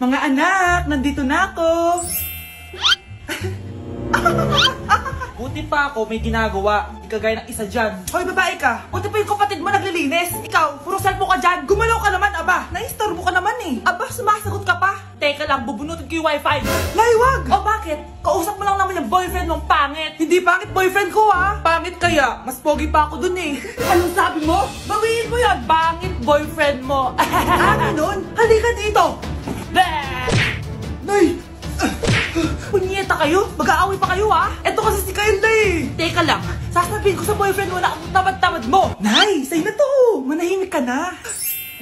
Mga anak, nandito na ako. Buti pa ako may ginagawa. Di kagaya ng isa dyan. Hoy, babae ka. Buti pa yung kapatid mo naglilinis. Ikaw, puro cellphone ka dyan. Gumalaw ka naman, aba. Naistorbo ka naman eh. Aba, sumasagot ka pa. Teka lang, bubunutin ko yung wifi. Laywag! O bakit? Kausap mo lang naman yung boyfriend mong pangit. Hindi pangit boyfriend ko ah. Pangit kaya? Mas pogi pa ako dun eh. Anong sabi mo? Bawiin mo yun. Pangit boyfriend mo. Ganun? Halika dito. Nay! Punyeta kayo? Mag-aaway pa kayo ha? Eto kasi si Kyle na eh. Teka lang, sasabihin ko sa boyfriend mo na ang tamad-tamad mo. Nay, sa'yo na to. Manahimik ka na.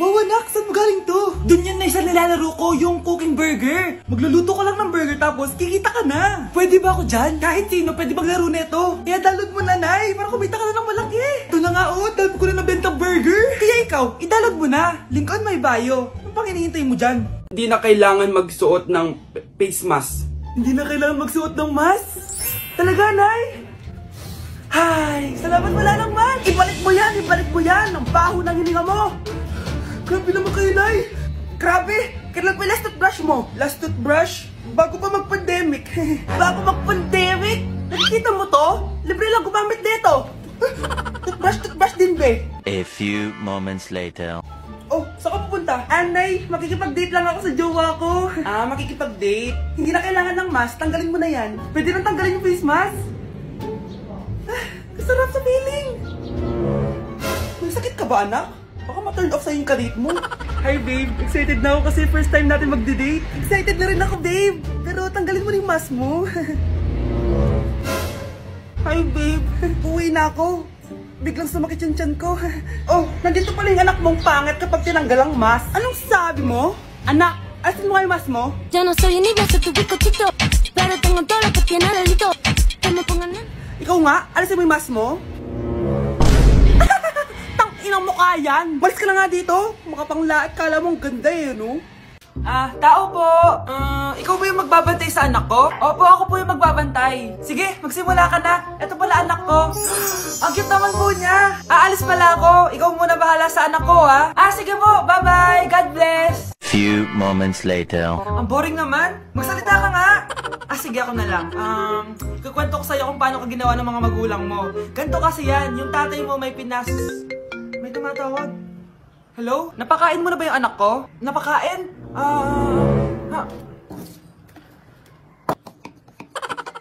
Wow, anak, saan mo galing to? Dun yun na isa nilalaro ko, yung cooking burger. Magluluto ka lang ng burger tapos kikita ka na. Pwede ba ako dyan? Kahit sino pwede maglaro nito. Kaya download mo na, Nay, para kumita ka na ng malaki. Ito na nga oh, dami ko na nabenta burger. Kaya ikaw, i-download mo na. Link on my bio. Ano pang hinihintay mo dyan? Hindi na kailangan magsuot ng face mask. Hindi na kailangan magsuot ng mask? Talaga, Nay? Hay, salamat wala lang man. Ibalik mo yan, ibalik mo yan. Ang baho ng hininga mo. Grabe naman kayo, Nay. Grabe. Kailan pa last toothbrush mo? Last toothbrush? Bago pa mag-pandemic. Bago mag-pandemic? Nakikita mo to? Libre lang gumamit dito. Toothbrush din, be. A few moments later. Oh, saan ka pupunta? Nay, makikipag-date lang ako sa jowa ko. Makikipag-date? Hindi na kailangan ng mask, tanggalin mo na yan. Pwede nang tanggalin yung face mask? Kasarap sa feeling. May sakit ka ba, anak? Baka ma-turn off sa'yo yung kadate mo. Hi, babe. Excited na ako kasi first time natin magde-date. Excited na rin ako, babe. Pero tanggalin mo rin yung mask mo. Hi, babe. Uwi na ako. Biglang sumakit yung tiyan ko. Oh, nandito pala yung anak mong pangit kapag tinanggal ang mask. Anong sabi mo? Anak, asin mo nga yung mask mo? Yo no soy universo, tu bizcochito, pero tengo todo lo que tiene delito. Que me pongan en... Ikaw nga, alisin mo yung mask mo? Tang-inang mukha yan! Malis ka na nga dito! Makapanglaat, kala mong ganda eh, no? Tao po. Ikaw ba yung magbabantay sa anak ko? Opo, ako po yung magbabantay. Sige, magsimula ka na. Ito pala anak ko. Ang cute naman po niya. Aalis pala ako. Ikaw muna bahala sa anak ko, ha? Sige po. Bye-bye. God bless. Few moments later. Ang boring naman. Magsalita ka nga. Sige, ako na lang. Kukwento ko sa'yo kung paano ka ginawa ng mga magulang mo. Ganto kasi yan. Yung tatay mo may pinas... May tumatawag. Hello? Napakain mo na ba yung anak ko? Napakain?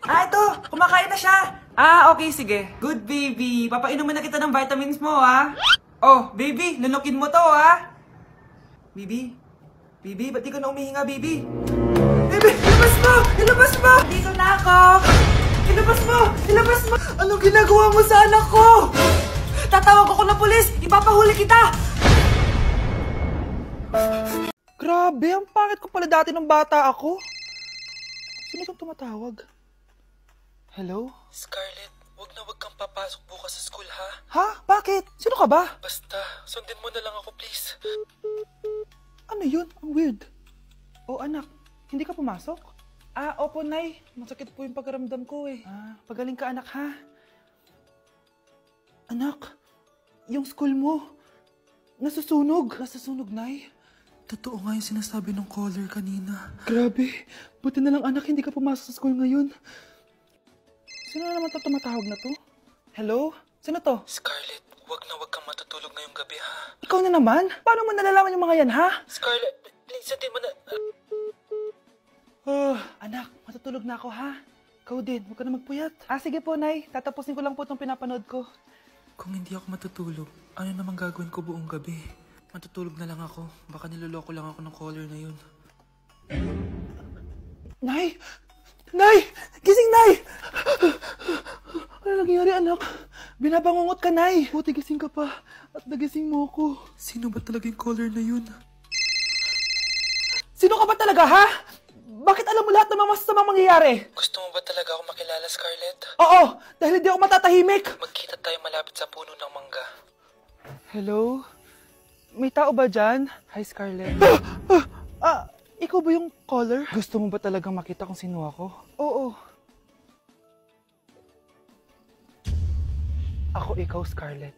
Ito! Kumakain na siya! Okay, sige. Good, baby. Papainumin na kita ng vitamins mo, ha? Oh, baby, lunukin mo to, ha? Baby? Baby, ba't di ka na umihinga, baby? Baby, ilabas mo! Ilabas mo! Dito na ako! Ilabas mo! Ilabas mo! Anong ginagawa mo sa anak ko? Tatawag ako ng pulis! Ipapahuli kita! Grabe, ang pangit ko pala dati nung bata ako. Sino itong tumatawag? Hello? Scarlett, wag kang papasok bukas sa school, ha? Ha? Bakit? Sino ka ba? Basta, sundin mo na lang ako, please. Ano yun? Ang weird. Oh, anak, hindi ka pumasok? Opo, Nay. Masakit po yung pagkaramdam ko eh. Pagaling ka, anak, ha? Anak, yung school mo, nasusunog. Nasusunog, Nay? Totoo nga yung sinasabi ng caller kanina. Grabe. Buti na lang, anak, hindi ka pumasok sa school ngayon. Sino na naman tumatawag na to? Hello? Sino to? Scarlett, wag kang matutulog ngayong gabi, ha? Ikaw na naman? Paano mo nalalaman yung mga yan, ha? Scarlett, please, sundin mo na... Anak, matutulog na ako, ha? Ikaw din, huwag ka na magpuyat. Sige po, Nay. Tatapusin ko lang po itong pinapanood ko. Kung hindi ako matutulog, ano namang gagawin ko buong gabi? Matutulog na lang ako. Baka niloloko lang ako ng caller na yun. Nay! Nay! Gising, Nay! Ano nangyari, anak? Binabangungot ka, Nay! Buti gising ka pa. At nagising mo ako. Sino ba talaga yung caller na yun? Sino ka ba talaga, ha? Bakit alam mo lahat ng mga masasamang mangyayari? Gusto mo ba talaga ako makilala, Scarlett? Oo! Dahil hindi ako matatahimik! Magkita tayo malapit sa puno ng mangga. Hello? May tao ba dyan? Hi, Scarlett. Ikaw ba yung caller? Gusto mo ba talagang makita kung sino ako? Oo. Ako ikaw, Scarlett.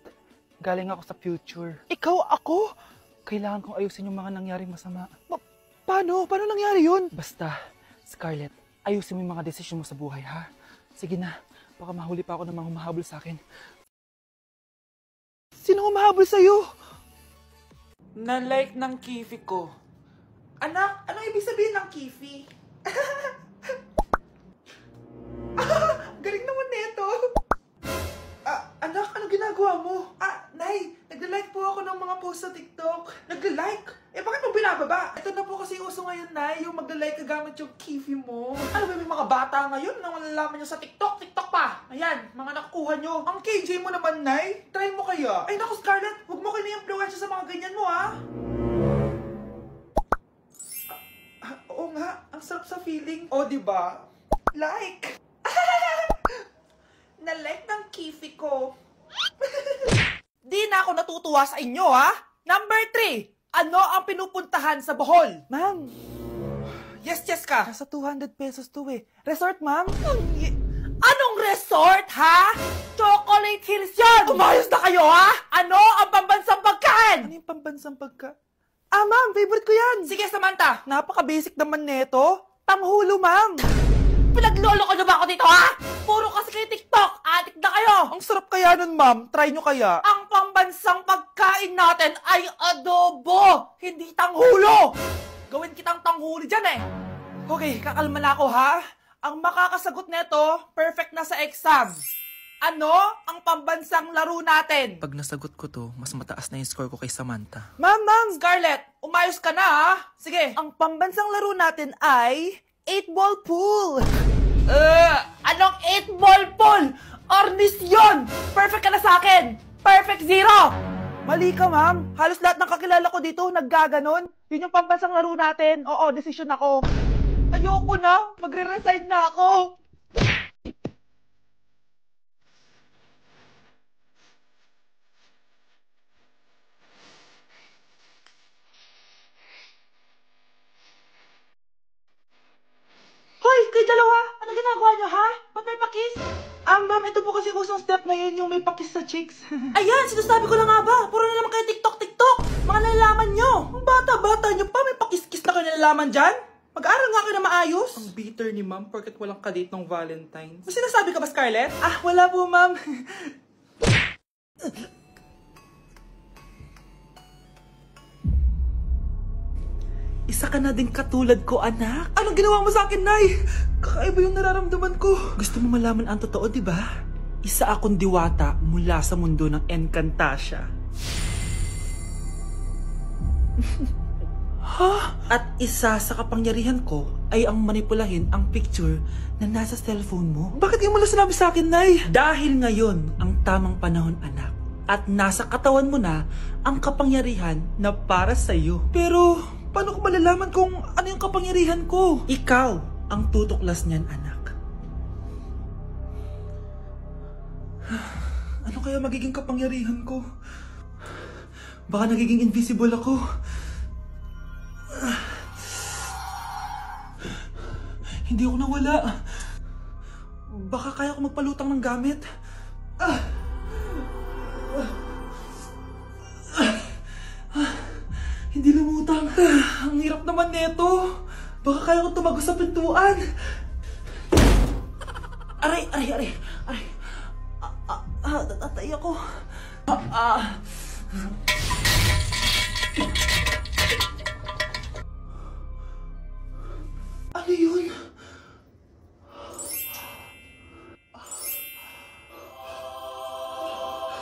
Galing ako sa future. Ikaw ako? Kailangan kong ayusin yung mga nangyaring masama. Paano? Paano nangyari yun? Basta, Scarlett, ayusin mo yung mga desisyon mo sa buhay, ha? Sige na, baka mahuli pa ako ng mga humahabol sa akin. Sino humahabol sa'yo? Na-like ng kifi ko. Anak, anong ibig sabihin ng kifi? Galing naman nito. Anak, ano ginagawa mo? Nay, nagla-like po ako ng mga post sa TikTok. Nagla-like? Bakit mo binababa? Ito na po kasi uso ngayon, Nay, yung magla-like ka gamit yung kifi mo. Ano ba, may mga bata ngayon na malalaman nyo sa TikTok? TikTok pa! Ayan, mga nakukuha nyo. Ang KJ mo naman, Nay. Try mo kaya. Ay, naku, Scarlett, huwag mo kayo na-influensya sa mga ganyan mo, ha? Oo nga, ang sarap sa feeling. O, diba? Like! Na-like ng kifi ko. Di na ako natutuwa sa inyo, ha? Number 3, ano ang pinupuntahan sa Bohol? Ma'am, Yes ka. nasa 200 pesos to eh. Resort, ma'am? Anong resort, ha? Chocolate Hills yun! Umayos na kayo, ha? Ano ang pambansang pagkain? Ano yung pambansang pagka... ma'am, favorite ko yan! Sige, Samantha. Napaka-basic naman neto. Tanghulo, ma'am! Pinaglolo ko na ba ako dito, ha? Puro kasi kayo TikTok. Adik na kayo. Ang sarap kaya nun, ma'am. Try nyo kaya. Ang pambansang pagkain natin ay adobo, hindi tanghulo. Gawin kitang tanghuli dyan, eh. Okay, kakalma na ako, ha? Ang makakasagot neto, perfect na sa exam. Ano ang pambansang laro natin? Pag nasagot ko to, mas mataas na yung score ko kay Samantha. Ma'am! Scarlett, umayos ka na, ha? Sige. Ang pambansang laro natin ay 8-ball pool. Anong 8-ball pool? Ornis yun! Perfect ka na sa akin! Perfect 0! Mali ka, ma'am. Halos lahat ng kakilala ko dito naggaganon. Yun yung pambansang laro natin. Oo, desisyon ako. Ayoko na! Magre-resign na ako! Hoy! Kayo dalawa! Ano ginagawa nyo, ha? Ba't may pakis? Ma'am, ito po kasi usong step ngayon yung may pakis sa chicks. Ayan! Sinasabi ko na nga ba? Puro na naman kayo TikTok! Mga nalalaman nyo! Ang bata-bata nyo pa! May pakis-kis na kayo nalalaman dyan? Mag-aaral nga kayo na maayos! Ang bitter ni ma'am porket walang kadate ng Valentine's. May sinasabi ka ba, Scarlett? Wala po, ma'am. Isa ka na din katulad ko, anak. Anong ginawa mo sa akin, Nay? Kakaiba yung nararamdaman ko. Gusto mo malaman ang totoo, di ba? Isa akong diwata mula sa mundo ng Encantasia. At isa sa kapangyarihan ko ay ang manipulahin ang picture na nasa cellphone mo. Bakit yung mo lang sinabi sa akin, Nay? Dahil ngayon ang tamang panahon, anak. At nasa katawan mo na ang kapangyarihan na para sa'yo. Pero, paano ko malalaman kung ano yung kapangyarihan ko? Ikaw ang tutuklas niyan, anak. Ano kaya magiging kapangyarihan ko? Baka nagiging invisible ako. Hindi ako nawala. Baka kaya ko magpalutang ng gamit. Hindi lumutang. Ang hirap naman neto. Baka kaya ko tumagos sa pintuan. Aray. Natatay ako. Ano yun?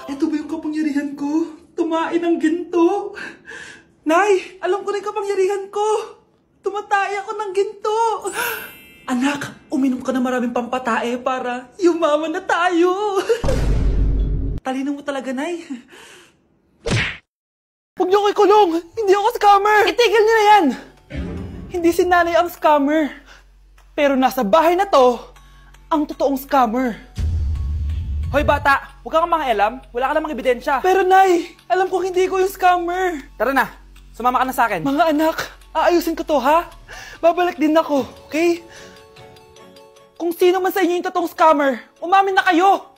Ito ba yung kapangyarihan ko? Tumain ng ginto? Nay, alam ko na yung kapangyarihan ko. Tumatay ako ng ginto. Anak, uminom ka na maraming pampatae para yumaman na tayo. Talino mo talaga, Nay. Huwag niyo ko ikulong! Hindi ako scammer! Itigil niyo na yan! Hindi si nanay ang scammer. Pero nasa bahay na to, ang totoong scammer. Hoy bata, huwag kang mangialam. Wala ka namang ebidensya. Pero nay, alam ko hindi ko yung scammer. Tara na, sumama ka na sa akin. Mga anak, aayusin ko to ha. Babalik din ako, okay? Kung sino man sa inyo yung totoong scammer, umamin na kayo.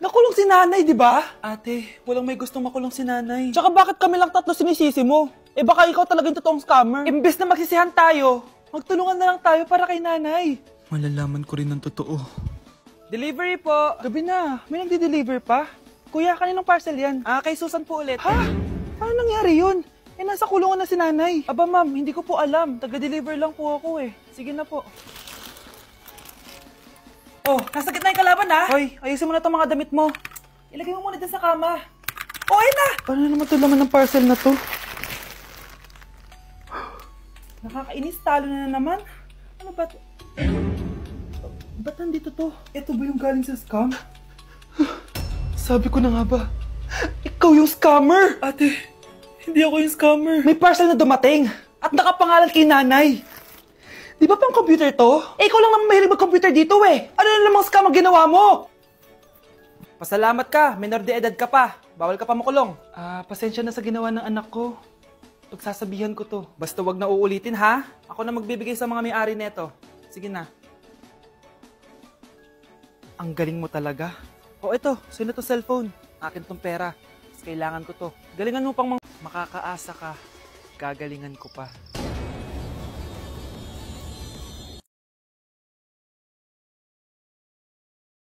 Nakulong si nanay, di ba? Ate, walang may gustong makulong si nanay. Tsaka bakit kami lang tatlo sinisisi mo? Eh baka ikaw talaga yung totoong scammer. Imbes na magsisihan tayo, magtulungan na lang tayo para kay nanay. Malalaman ko rin ng totoo. Delivery po. Gabi na, may nagde-deliver pa? Kuya, kaninong parcel yan? Kay Susan po ulit. Ha? Paano nangyari yun? Eh, nasa kulungan na si nanay. Aba ma'am, hindi ko po alam. Taga-deliver lang po ako eh. Sige na po. Oh, nasa gitna yung kalaban ha? Hoy, ayusin mo na itong mga damit mo. Ilagay mo muna dyan sa kama. Oh, ayun na! Paano naman ito laman ng parcel na to? Nakakainis, talo na naman. Ano ba? Ba't nandito to? Ito ba yung galing sa scam? Sabi ko na nga ba? Ikaw yung scammer! Ate, hindi ako yung scammer. May parcel na dumating at nakapangalan kay nanay. Di ba pang computer to? Eh, ikaw lang naman mahilig mag-computer dito eh. Ano na namang scam ang ginawa mo? Pasalamat ka, minor de edad ka pa. Bawal ka pa makulong. Pasensya na sa ginawa ng anak ko. Pagsasabihan ko to. Basta wag na uulitin ha. Ako na magbibigay sa mga may-ari neto. Sige na. Ang galing mo talaga. Oh, ito. Sino to cellphone? Akin tong pera. Kailangan ko to. Galingan mo pang Makakaasa ka. Gagalingan ko pa.